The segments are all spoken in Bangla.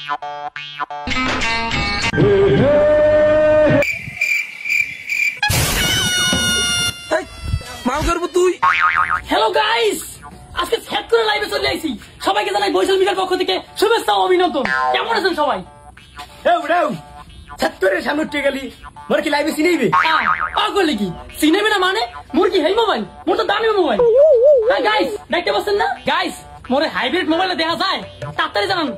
মাল করবো তুই। হ্যালো গাইস, আজকে সেট করে লাইভে চলে আইছি। সবাইকে জানাই বৈশাল মিডিয়ার পক্ষ থেকে শুভেচ্ছা ও অভিনন্দন। কেমন আছেন সবাই? সামনে উঠে গেলি মোর কি লাইভে চিনেইবে? পাগল কি চিনেবে না মানে? মোর কি হেই মোবাইল, মোর তো দামি মোবাইল। হ্যাঁ গাইস, দেখতে পাচ্ছেন না গাইস, মোরে হাইব্রিড মোবাইলে দেখা যায়। তাড়াতাড়ি জানান।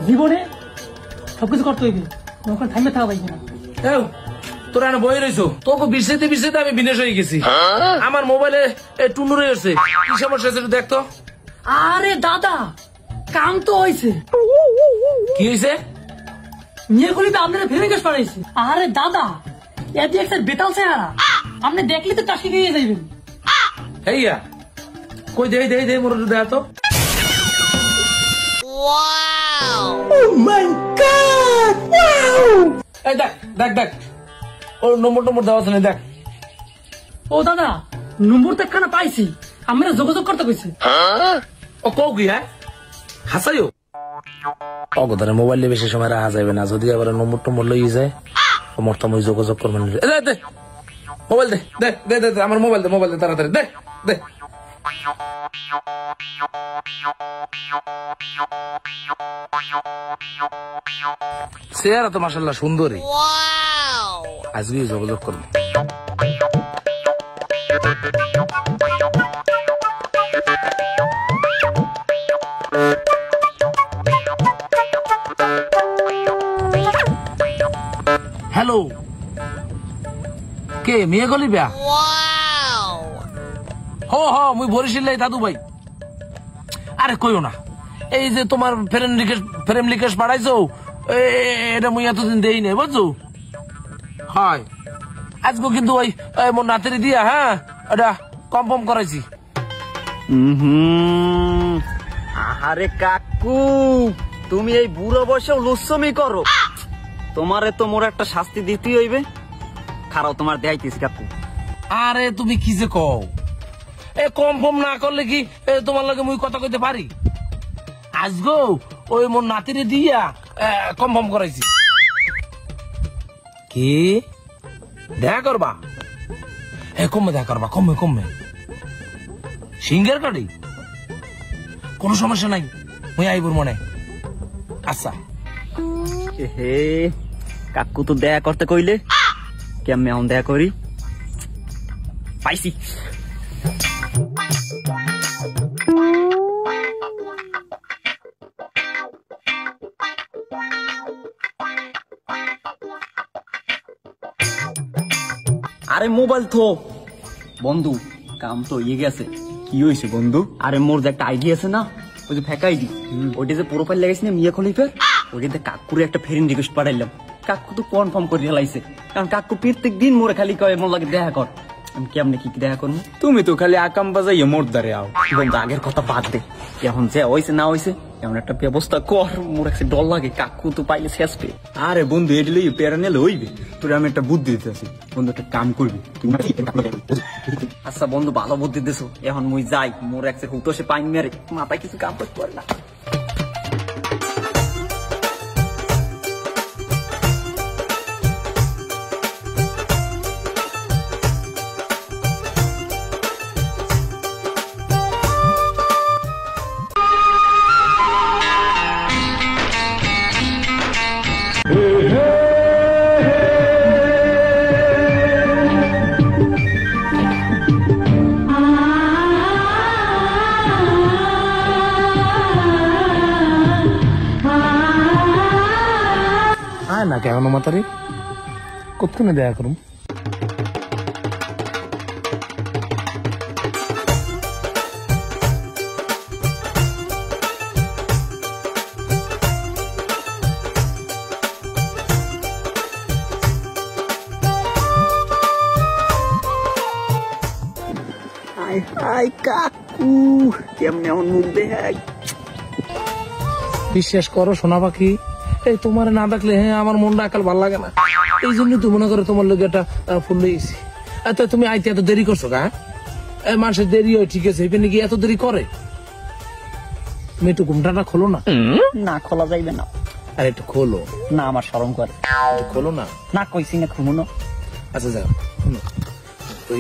জীবনে সবকিছু করতে হইবে, ওখানে থামে থাকা পাইবে না। তোরা বই রয়েছো, তোকে বিছাইতে বিছাইতে আমি বিনেশ হয়ে গেছি। আমার মোবাইলে টুনু রয়েছে, কি সমস্যা আছে দেখতো। আরে দাদা, কাম তো হয়েছে। কি হয়েছে? নিয়ে গলিতে আপনারা ফেরে গেছ পাঠাইছে। আরে দাদা, এটি একটা বেতাল চেহারা, আপনি দেখলে তো টাসকি গিয়ে যাইবেন। হেইয়া কই দেই দেই দেই মোর দেয়া তো। এই দেখ দেখ দেখ, ওর নম্বর দেওয়া আছে না, দেখ। ও দাদা, নম্বর তো একখানা পাইছি, আমরা যোগাযোগ করতে কইছি। ও কও কি? হ্যাঁ হাসাইও অগদারে মোবাইলে বেশি সময় রাখা যাবে না। যদি আবার নম্বর লই যায় তোমার তো আমি যোগাযোগ করবেন। দে মোবাইল দে দে দে দে আমার মোবাইল দে তাড়াতাড়ি দে দে। চেহারা তো মাশাআল্লাহ সুন্দরী, আজকে যোগাযোগ করবো। হ্যালো, কে মেয়ে গলি বিয়া? হ মুই বরিশালে দাদু ভাই। আরে কইও না, এই যে তোমার ফ্রেম রিকোয়েস্ট পাঠাইছো, এটা মুই এতদিন দেই নাই বুঝছো। হয় আজকে কিন্তু ওই মোর নাতিরে দিয়া, হ্যাঁ এটা কনফার্ম করাইছি। আরে কাকু, তুমি এই বুড়ো বয়সেও লুচ্ছমি করো? তোমারে তো মোর একটা শাস্তি দিতেই হইবে। খারাপ তোমার দেখাইতেছি কাকু। আরে তুমি কি যে কও, কনফার্ম না করলে কি তোমার লগে মুই কথা কইতে পারি? আজগো ওই মোর নাতিরে দিয়া কনফার্ম করাইছি। কি দেখা করবা? কমে দেখা করবা, কমে সিঙ্গার কাটি, কোনো সমস্যা নাই, মুই আইবুর মনে। আচ্ছা হে কাকু তো দেখা করতে কইলে, কেমনে এখন দেখা করি? পাইছি। আরে মোবাইল থো বন্ধু, কাম তো ইয়ে গেছে। কি হয়েছে বন্ধু? আরে মোর যে একটা আইডি আছে না, ওই যে ফেক আইডি, ওইটা যে প্রোফাইল লাগাইছি না মিয়া খলিফার, ওইটাতে কাকুরে একটা ফ্রেন্ড রিকোয়েস্ট পাঠাইলাম। কাকু তো কনফার্ম করে লাইছে, কারণ কাকু প্রত্যেক দিন মোরে খালি কয় মোর লাগে দেখা কর। আমি কেমনে কি দেখা করবো? তুমি তো খালি আকাম বাজাইয়া মোর দ্বারে আও। বন্ধু আগের কথা বাদ দে, এখন যে হয়েছে না হয়েছে এমন একটা ব্যবস্থা কর। মোর একটা ডর লাগে, কাকু তো পাইলে শেষ পে। আরে বন্ধু এটি লই প্যারা নিলে হইবে। তোর আমি একটা বুদ্ধি দিতেছি, বন্ধু একটা কাম করবি। আচ্ছা বন্ধু, ভালো বুদ্ধি দিছো। এখন মুই যাই, মোর একটা হুতো সে পাইন মেরে মাথায় কিছু কাম করতে পারে না। না কেমন মাতারি কোথায় দেখা করুম? কাকু কেমনে এখন মুখ দেখাই? বিশ্বাস করো সোনা পাখি, এই তোমার না দেখলে হ্যাঁ আমার মনটা একাল ভালো লাগে না। এই জন্য তো মনে করো তোমার লোক একটা ফুল লইছি। তুমি আইতে এত দেরি করছো গা? মানুষের দেরি হয় ঠিক আছে, এখানে কি এত দেরি করে? তুমি একটু ঘুমটাটা খোলো না। না খোলা যাইবে না। আর একটু খোলো না আমার শরম করে। একটু খোলো না। না কইছি না খুমো না। আচ্ছা যাও শোনো, তো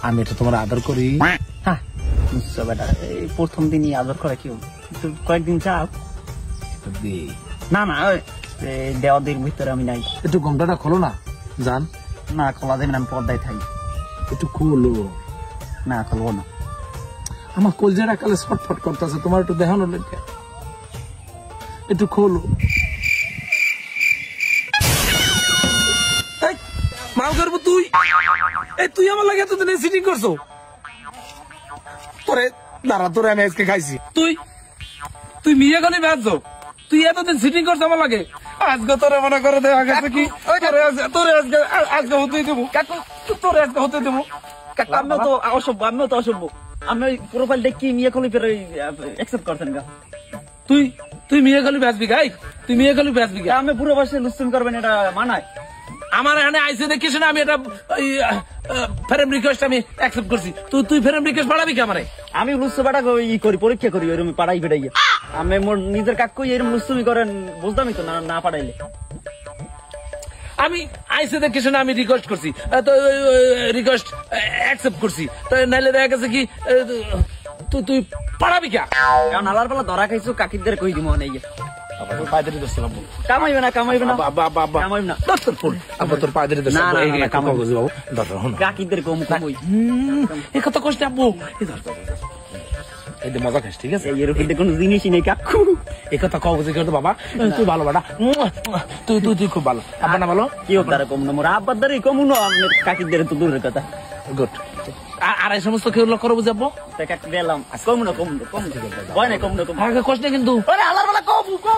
আমি তো তোমার আদর করি। হ্যাঁ বুঝছো বেটা, এই প্রথম দিনই আদর করে কি একটু কয়েকদিন যাও। না না দেওয়া দিন ভিতরে আমি নাই। একটু ঘুমটাটা খোলো না জান। না খোলা যাবে না, আমি পর্দায় থাকি। একটু খোলো। না খুলবো না। আমার কলজাটা কালে ছটফট করতেছে, তোমার একটু দেখানো লেগে। একটু খোলো। মাল করবো তুই? এই তুই আমার লাগে এতদিন সিটিং করছো? তোরে দাঁড়া, তোরে আমি আজকে খাইছি। তুই মিয়া গালি বেঁচছো, তুই এতদিন সিটিং করছো আমার লাগে। আজকে তোরে মনে করে দেওয়া গেছে কি তোরে আজকে হতেই দেবো। তোরে আজকে হতে দেবো। আমিও তো অসভ্য। আমি ওই প্রোফাইল দেখি মিয়া খলি ফের অ্যাকসেপ্ট করছেন গা। তুই মিয়া গালি বেঁচবি গাই? তুই মিয়া গালি বেঁচবি গা? আমি পুরো বসে লুস্তুম করবেন এটা মানায়? আমার এখানে আইসে দেখিস না, আমি এটা ফ্রেন্ড রিকোয়েস্ট আমি অ্যাকসেপ্ট করছি। তুই ফ্রেন্ড রিকোয়েস্ট বাড়াবি কি আমারে? আমি লুস্তু বেটা করি পরীক্ষা করি ওইরকম পাড়াই বেড়াই। আমি মোর নিজের কাকু এরকম লুস্তুমি করেন বুঝতামই তো না পাঠাইলে। আমি আইসে দেখিস না, আমি রিকোয়েস্ট করছি, তো রিকোয়েস্ট অ্যাকসেপ্ট করছি। তো নাইলে দেখা গেছে কি তুই পাড়াবি কে? কারণ আলার বেলা ধরা খাইছো কাকিদের কই দিব নেই। পায়দারি দোষলাম কামাইবে না কামাইবে না তোর ফুল আব্বা, তোর পায়দারি দোষ কাকিদের কম কমই এই কথা কষ্ট আব্বু। এই মজা খাস, ঠিক আছে? এর মধ্যে কোনো জিনিসই নেই কাকু। এই কথা কও যে করতো বাবা, তুই ভালো বাবা, তুই খুব ভালো। আব্বা না ভালো কি হোক তারা কম না, মোর আব্বার দ্বারাই কম না, আপনার কাকিদের তো দূরের কথা। গুড। আর এই সমস্ত কেউ লক্ষ্য করবো যাবো দিলাম কম না ভয় নাই কম না আগে কষ্ট কিন্তু আলার বেলা কম